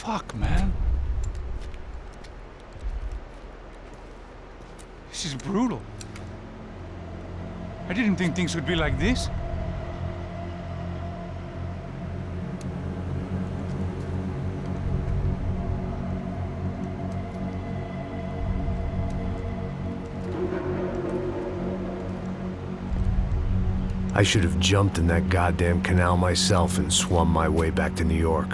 Fuck, man. This is brutal. I didn't think things would be like this. I should have jumped in that goddamn canal myself and swum my way back to New York.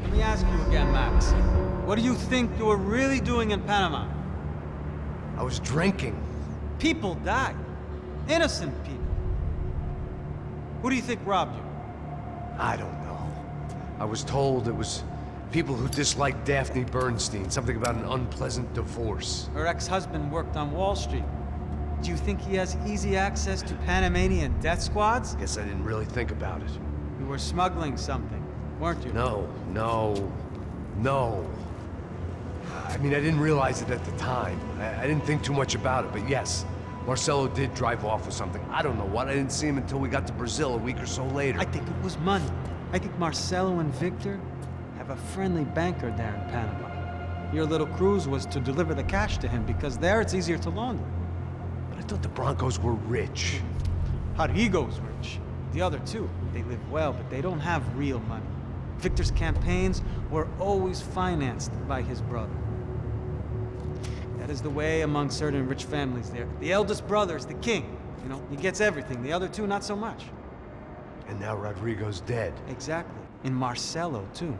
Let me ask you again, Max. What do you think you were really doing in Panama? I was drinking. People died. Innocent people. Who do you think robbed you? I don't know. I was told it was people who disliked Daphne Bernstein, something about an unpleasant divorce. Her ex-husband worked on Wall Street. Do you think he has easy access to Panamanian death squads? Guess I didn't really think about it. You were smuggling something, weren't you? No. I mean, I didn't realize it at the time. I didn't think too much about it, but yes, Marcelo did drive off with something. I don't know what. I didn't see him until we got to Brazil a week or so later. I think it was money. I think Marcelo and Victor have a friendly banker there in Panama. Your little cruise was to deliver the cash to him because there it's easier to launder. But I thought the Broncos were rich. Rodrigo's rich. The other two, they live well, but they don't have real money. Victor's campaigns were always financed by his brother. That is the way among certain rich families there. The eldest brother is the king. You know, he gets everything. The other two, not so much. And now Rodrigo's dead. Exactly. And Marcelo, too.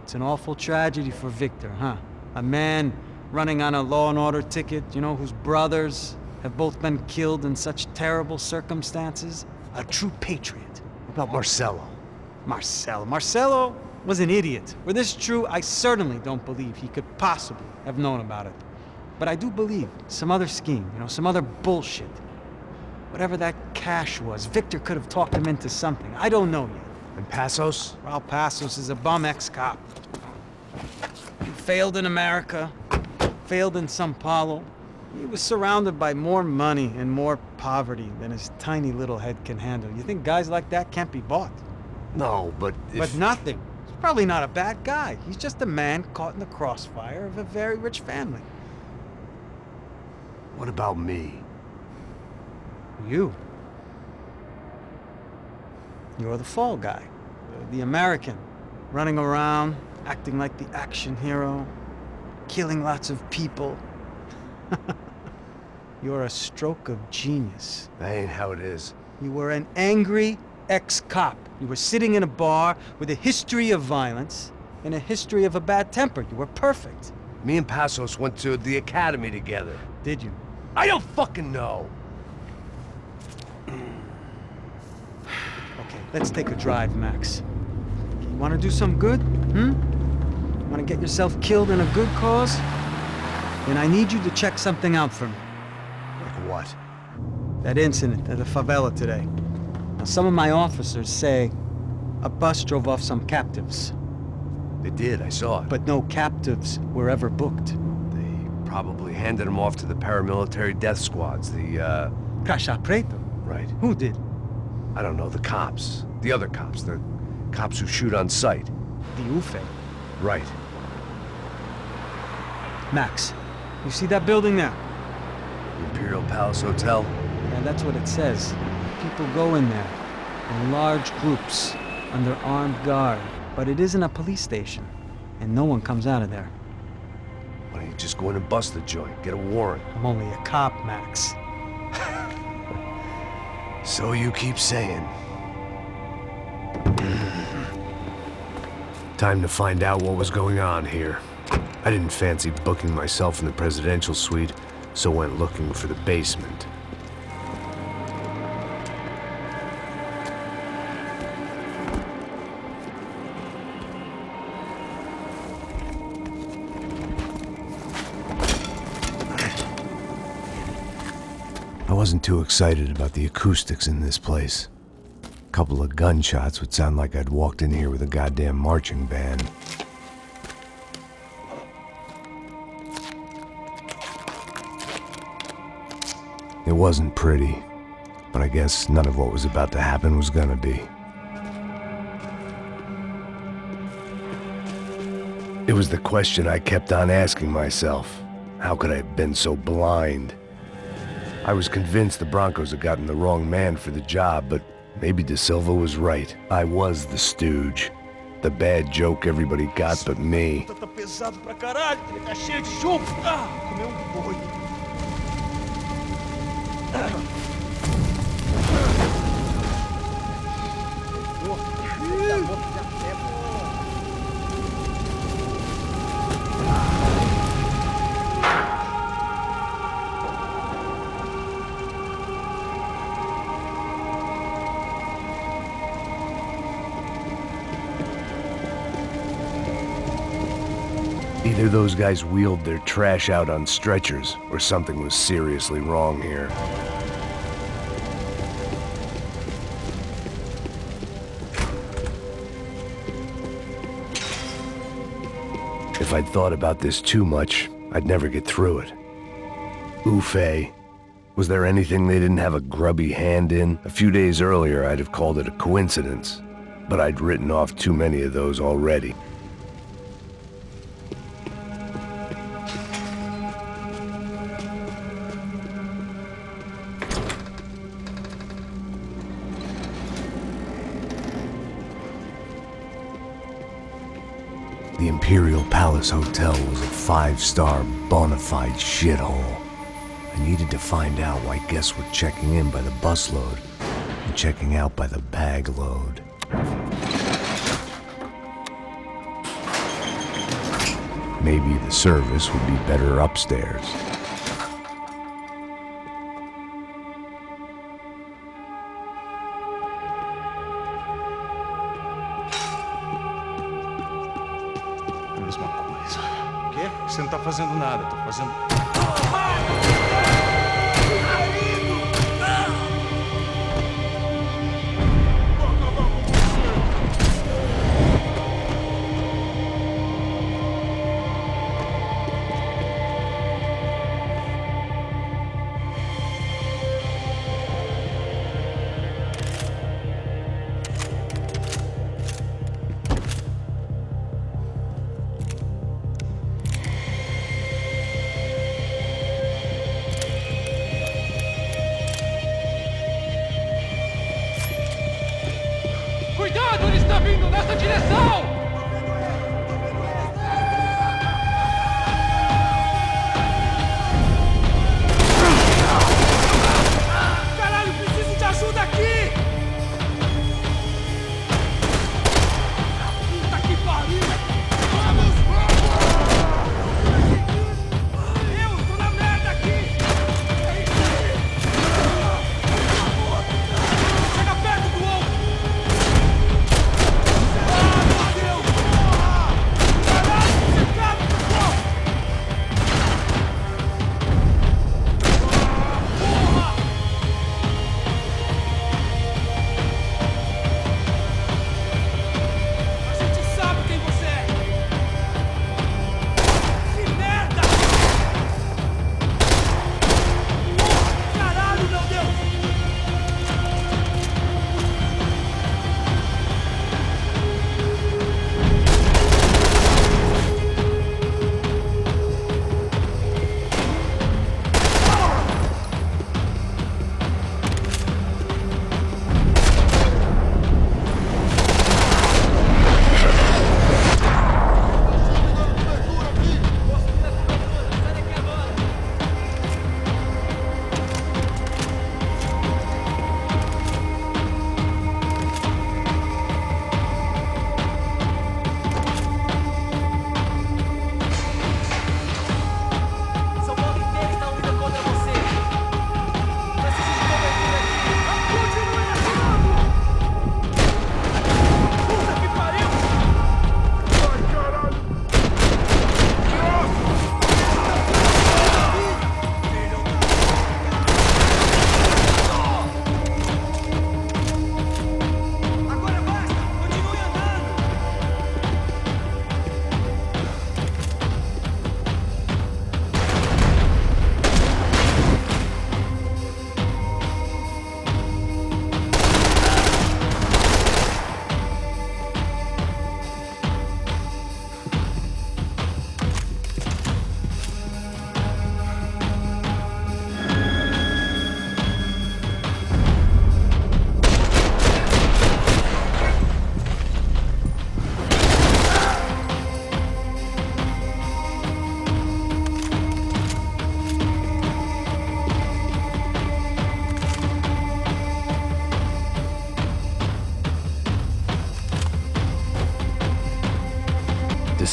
It's an awful tragedy for Victor, huh? A man running on a law and order ticket, you know, whose brothers have both been killed in such terrible circumstances. A true patriot. What about Marcelo? Marcelo was an idiot. Were this true, I certainly don't believe he could possibly have known about it. But I do believe some other scheme, you know, some other bullshit. Whatever that cash was, Victor could have talked him into something. I don't know yet. And Passos? Raul Passos is a bum ex-cop. He failed in America, failed in São Paulo. He was surrounded by more money and more poverty than his tiny little head can handle. You think guys like that can't be bought? No, but if... But nothing. He's probably not a bad guy. He's just a man caught in the crossfire of a very rich family. What about me? You. You're the fall guy. The American. Running around, acting like the action hero, killing lots of people. You're a stroke of genius. That ain't how it is. You were an angry ex-cop. You were sitting in a bar with a history of violence and a history of a bad temper. You were perfect. Me and Passos went to the academy together. Did you? I don't fucking know. Okay, let's take a drive, Max. You want to do some good? Want to get yourself killed in a good cause? Then I need you to check something out for me. Like what? That incident at the favela today. Now, some of my officers say a bus drove off some captives. They did, I saw it. But no captives were ever booked. They probably handed them off to the paramilitary death squads, the, Caixa Preto? Right. Who did? I don't know, the cops. The other cops, the cops who shoot on sight. The UFE. Right. Max, you see that building there? The Imperial Palace Hotel? Yeah, that's what it says. People go in there in large groups under armed guard. But it isn't a police station, and no one comes out of there. Why don't you just go in and bust the joint, get a warrant? I'm only a cop, Max. So you keep saying. Time to find out what was going on here. I didn't fancy booking myself in the presidential suite, so went looking for the basement. I wasn't too excited about the acoustics in this place. A couple of gunshots would sound like I'd walked in here with a goddamn marching band. It wasn't pretty, But I guess none of what was about to happen was gonna be. It was the question I kept on asking myself. How could I have been so blind? I was convinced the Broncos had gotten the wrong man for the job, but maybe De Silva was right. I was the stooge. The bad joke everybody got but me. Tá pesado pra caralho, ele tá cheio de chumbo. Comeu boi. Either those guys wheeled their trash out on stretchers, or something was seriously wrong here. If I'd thought about this too much, I'd never get through it. Oofay. Was there anything they didn't have a grubby hand in? A few days earlier, I'd have called it a coincidence, but I'd written off too many of those already. The Imperial Palace Hotel was a five-star, bona fide shithole. I needed to find out why guests were checking in by the busload and checking out by the bag load. Maybe the service would be better upstairs. Mesma coisa. O quê? Você não tá fazendo nada, tô fazendo... Cuidado, ele está vindo nessa direção! Caralho, preciso de ajuda aqui! Puta que pariu! Eu tô na merda aqui! Chega perto do outro!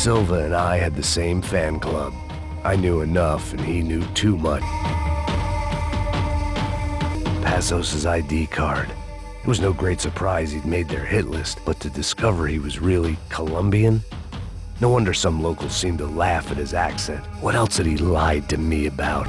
Silva and I had the same fan club. I knew enough, and he knew too much. Passos' ID card. It was no great surprise he'd made their hit list, but to discover he was really Colombian? No wonder some locals seemed to laugh at his accent. What else had he lied to me about?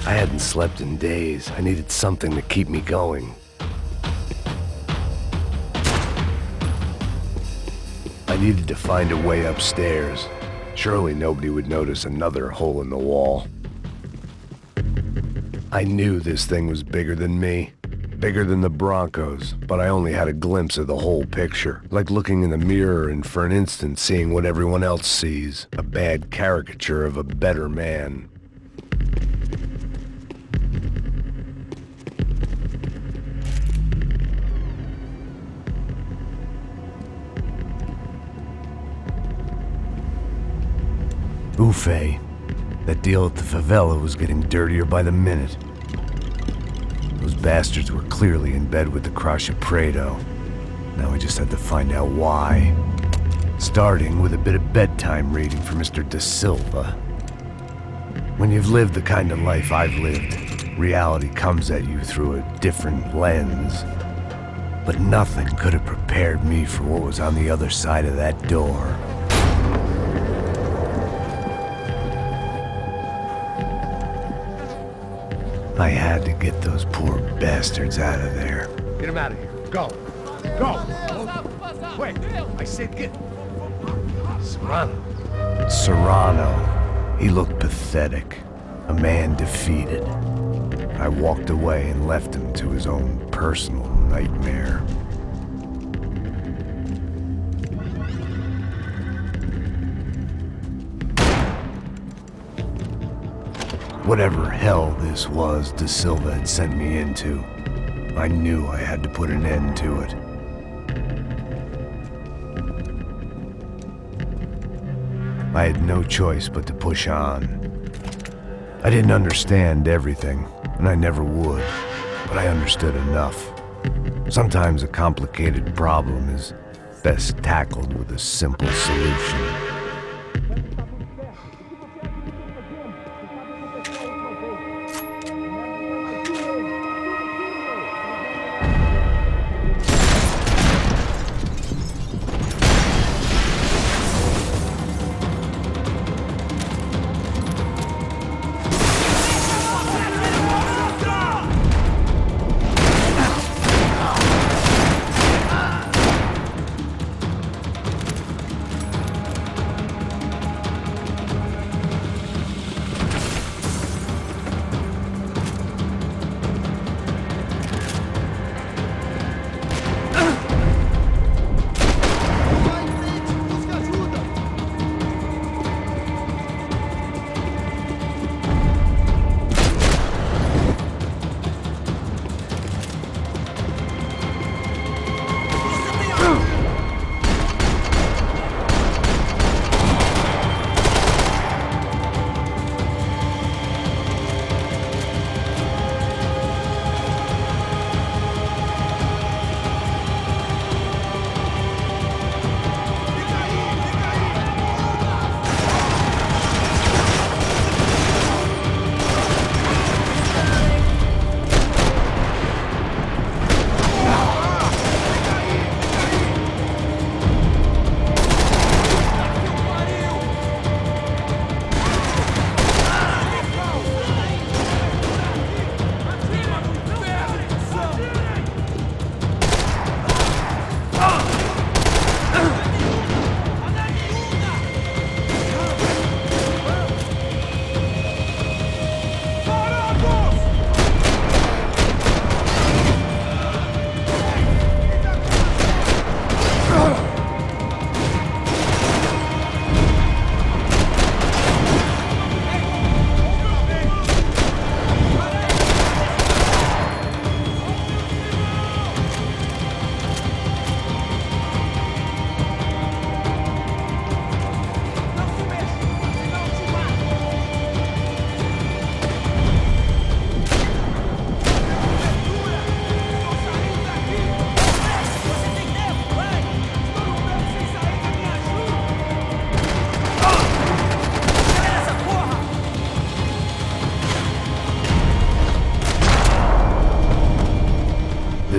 I hadn't slept in days. I needed something to keep me going. I needed to find a way upstairs. Surely nobody would notice another hole in the wall. I knew this thing was bigger than me, bigger than the Broncos, but I only had a glimpse of the whole picture, like looking in the mirror and for an instant seeing what everyone else sees, a bad caricature of a better man. Ufe. That deal at the favela was getting dirtier by the minute. Those bastards were clearly in bed with the Crusher Prado. Now we just had to find out why. Starting with a bit of bedtime reading for Mr. Da Silva. When you've lived the kind of life I've lived, reality comes at you through a different lens. But nothing could have prepared me for what was on the other side of that door. I had to get those poor bastards out of there. Get him out of here. Go. Go. Quick. I said get. Serrano. Serrano. He looked pathetic. A man defeated. I walked away and left him to his own personal nightmare. Whatever hell this was Da Silva had sent me into, I knew I had to put an end to it. I had no choice but to push on. I didn't understand everything, and I never would, but I understood enough. Sometimes a complicated problem is best tackled with a simple solution.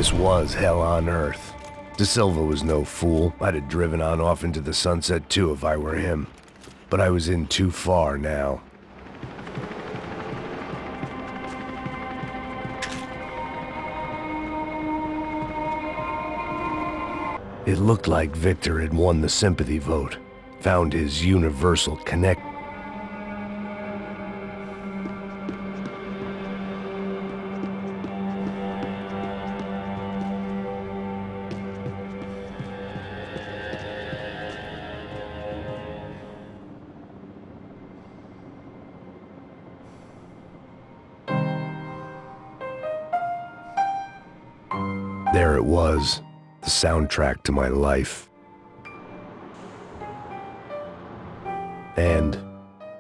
This was hell on earth. De Silva was no fool. I'd have driven on off into the sunset too if I were him. But I was in too far now. It looked like Victor had won the sympathy vote, found his universal connect. There it was, the soundtrack to my life. And,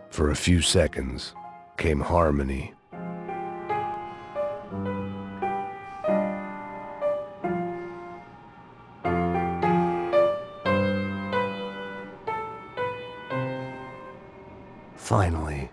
for a few seconds, came harmony. Finally.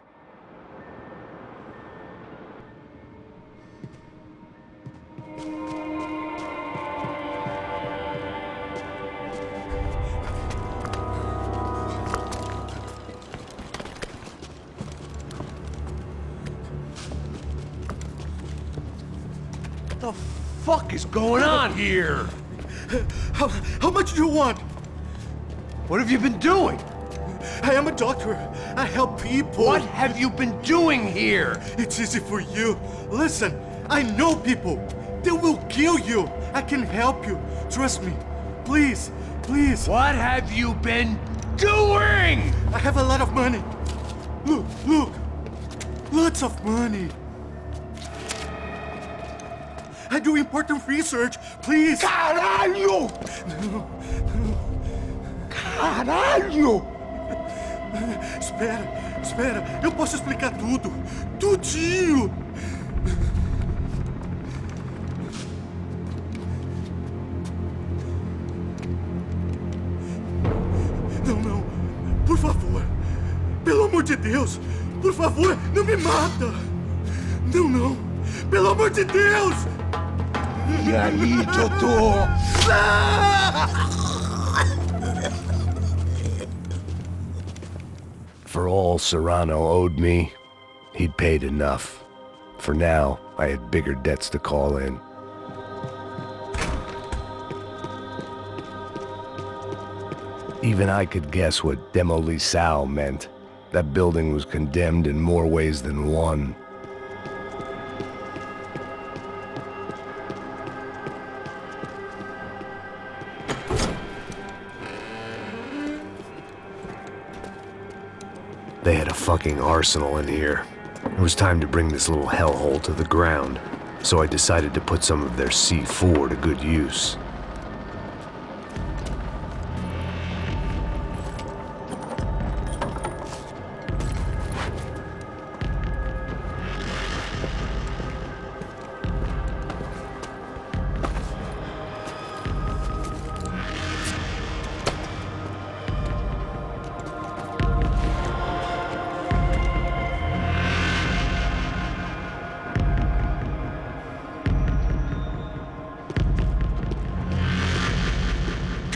What the fuck is going on here? How much do you want? What have you been doing? I am a doctor. I help people. What have you been doing here? It's easy for you. Listen, I know people. They will kill you. I can help you. Trust me. Please, please. What have you been doing? I have a lot of money. Look, look. Lots of money. I do important research. Please. Caralho! Caralho! Espera, espera. Eu posso explicar tudo. Tudinho. Não, não. Por favor. Pelo amor de Deus. Por favor, não me mata. Não, não. Pelo amor de Deus. E aí, doutor? For all Serrano owed me, he'd paid enough. For now, I had bigger debts to call in. Even I could guess what demolissao meant. That building was condemned in more ways than one. They had a fucking arsenal in here. It was time to bring this little hellhole to the ground, so I decided to put some of their C4 to good use.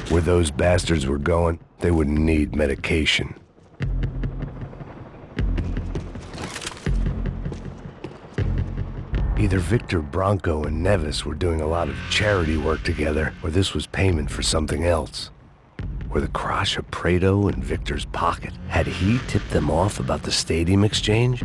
Where those bastards were going, they wouldn't need medication. Either Victor Branco and Nevis were doing a lot of charity work together, or this was payment for something else. Were the Crash of Prado in Victor's pocket? Had he tipped them off about the stadium exchange?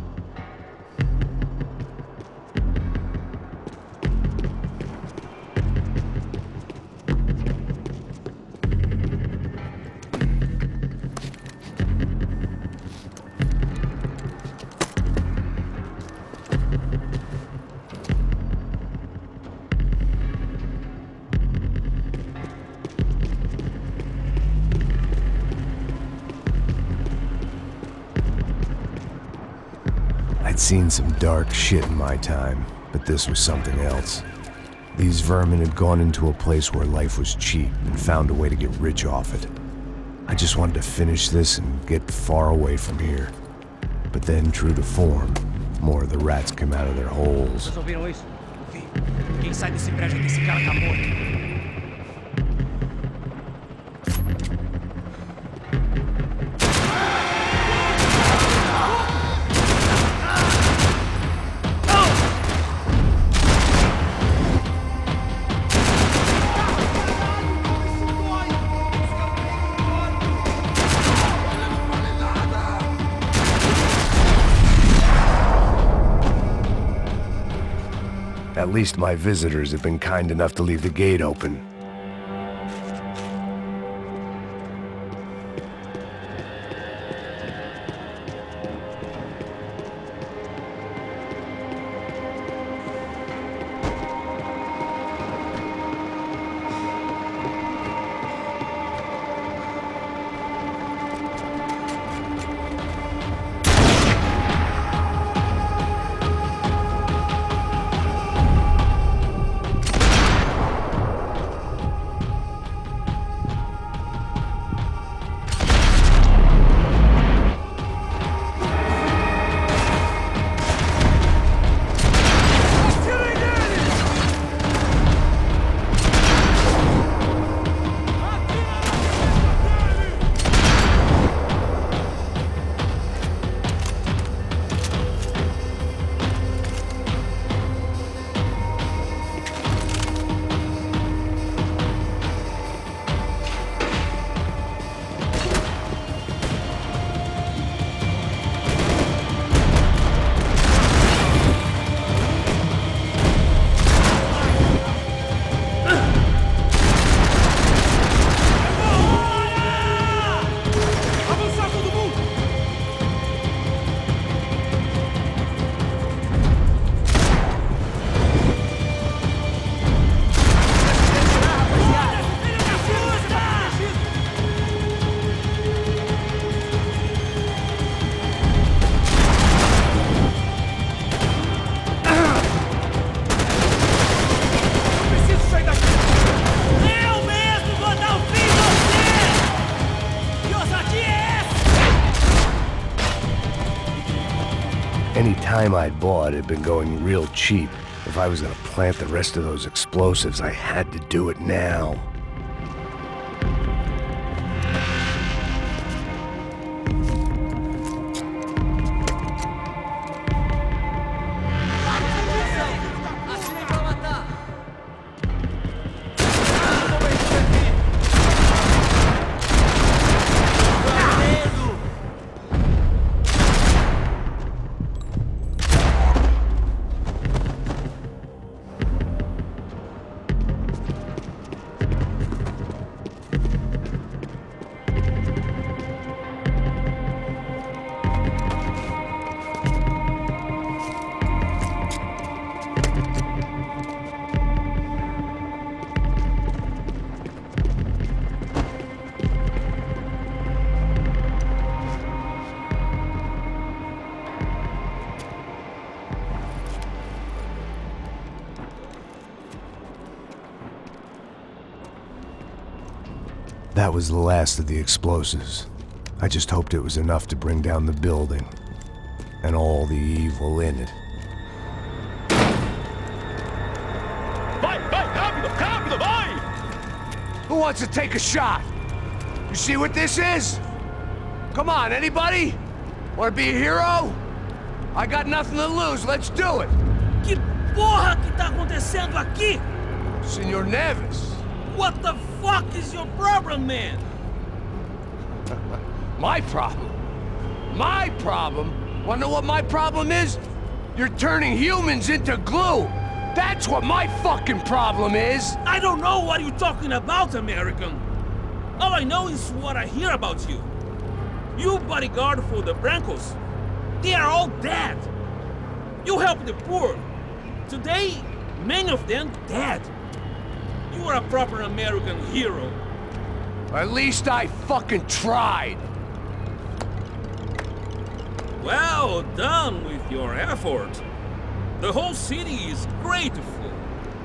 I'd seen some dark shit in my time, but this was something else. These vermin had gone into a place where life was cheap and found a way to get rich off it. I just wanted to finish this and get far away from here. But then, true to form, more of the rats came out of their holes. Quem sai desse prédio desse cara tá morto. At least my visitors have been kind enough to leave the gate open. Any time I'd bought had been going real cheap. If I was gonna plant the rest of those explosives, I had to do it now. That was the last of the explosives. I just hoped it was enough to bring down the building and all the evil in it. Vai, rápido, rápido, vai! Who wants to take a shot? You see what this is? Come on, anybody? Want to be a hero? I got nothing to lose, let's do it! Que porra que tá acontecendo aqui? Senor Neves. What the fuck is your problem, man? My problem? My problem? Wanna know what my problem is? You're turning humans into glue! That's what my fucking problem is! I don't know what you're talking about, American. All I know is what I hear about you. You bodyguard for the Brancos. They are all dead. You help the poor. Today, many of them dead. You are a proper American hero. At least I fucking tried. Well done with your effort. The whole city is grateful.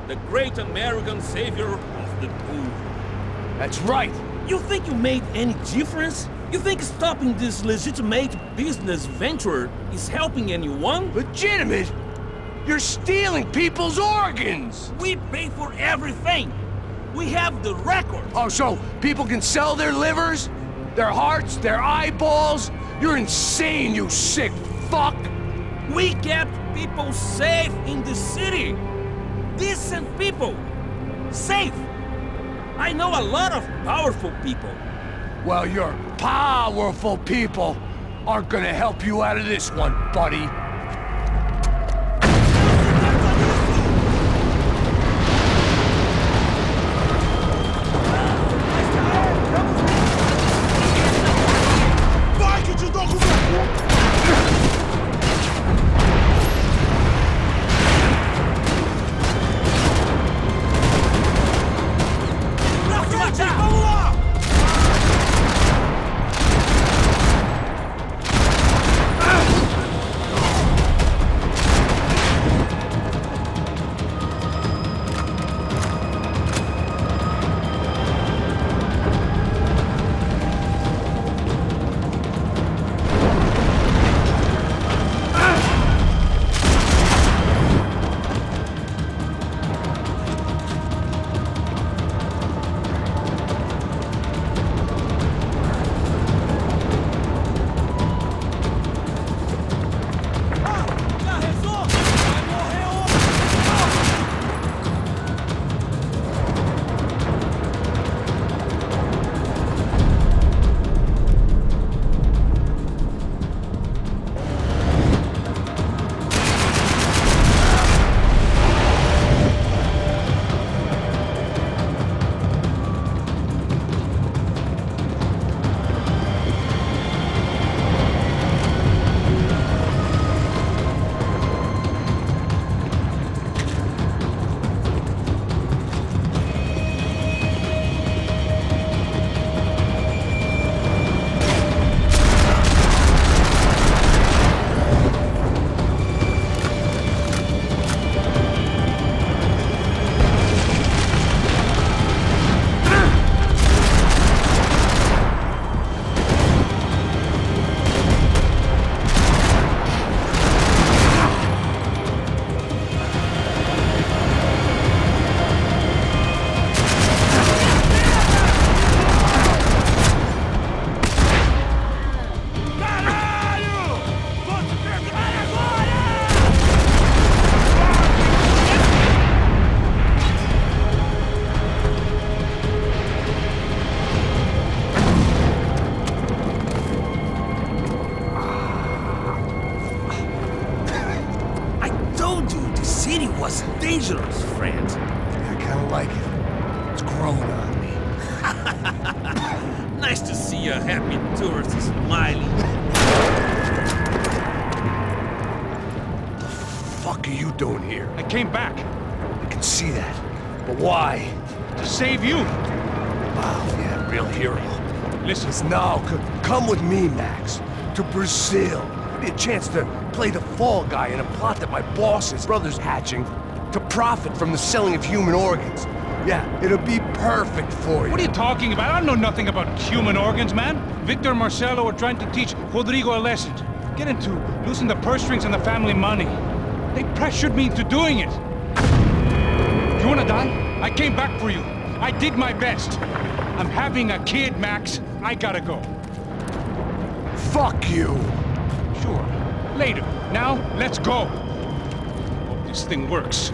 The great American savior of the poor. That's right. You think you made any difference? You think stopping this legitimate business venture is helping anyone? Legitimate? You're stealing people's organs! We pay for everything. We have the record. Oh, so people can sell their livers? Their hearts? Their eyeballs? You're insane, you sick fuck! We kept people safe in the city. Decent people. Safe. I know a lot of powerful people. Well, your powerful people aren't gonna help you out of this one, buddy. Vai que te dou com o Vamos lá! was dangerous, friend. I kinda like it. It's growing on me. Nice to see a happy tourist smiling. What the fuck are you doing here? I came back I can see that. But why? to save you. Wow, yeah, real hero. Listen, Now, come with me, Max. To Brazil. Be a chance to play the fall guy in a plot that my boss's brother's hatching to profit from the selling of human organs. Yeah, it'll be perfect for you. what are you talking about? I know nothing about human organs, man. Victor and Marcelo are trying to teach Rodrigo a lesson. Get into losing the purse strings and the family money. They pressured me into doing it. You wanna die? I came back for you. I did my best. I'm having a kid, Max. I gotta go. Fuck you! Sure. Later. Now, let's go. Hope this thing works.